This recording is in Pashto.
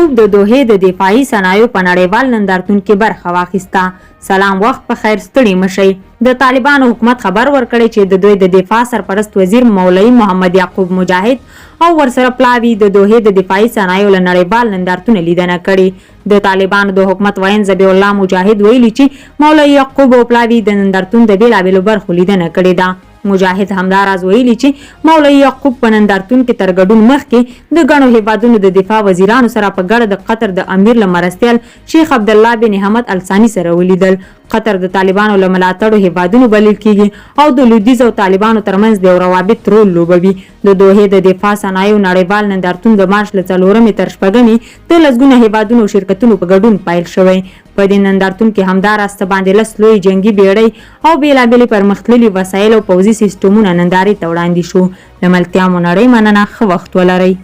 یعقوب د دوحې د دفاعي صنایعو په نړیوال نندارتون کې برخه واخیسته. سلام، وخت په خیر، ستړي مشئ. د طالبانو حکومت خبر ورکړی چې د دوی د دفاع سرپرست وزیر مولوي محمد یعقوب مجاهد او ورسره پلاوي د دوحې د دفاعي صنایعو له نړیوال نندارتون لیدنه کړې. د طالبانو د حکومت وین ذبیح الله مجاهد ویلي چې مولوي یعقوب او پلاوي د نندارتون د بیلابیلو برخو لیدنه کړې ده. مجاهد همداراز ویلي چې مولوي یعقوب په نندارتون کې تر ګډون مخکې د ګڼو هیوادونو د دفاع وزیرانو سره په ګډه د قطر د امیر له مرستیال شیخ عبدالله بن حمد الثاني سره ولیدل. قطر د طالبانو له ملاتړو هیوادونو بلل کیږي او د لویدیځ او طالبانو ترمنځ د روابط رول لوبوي. د دوحې د دفاع صنایعو نړیوال نندارتون د مارچ له 4 تر 6 د لسګونه هیوادونو او شرکتونو په ګډون پیل شوی. په دې نندارتون کې همدارسته باندې لس لوی جنگي بیړۍ او بیلابیلې پرمختللي وسایل او پوځي سیستمونه نندارې ته وړاندې شو. د ملتیا مو نړۍ مننه، ښه وخت ولرئ.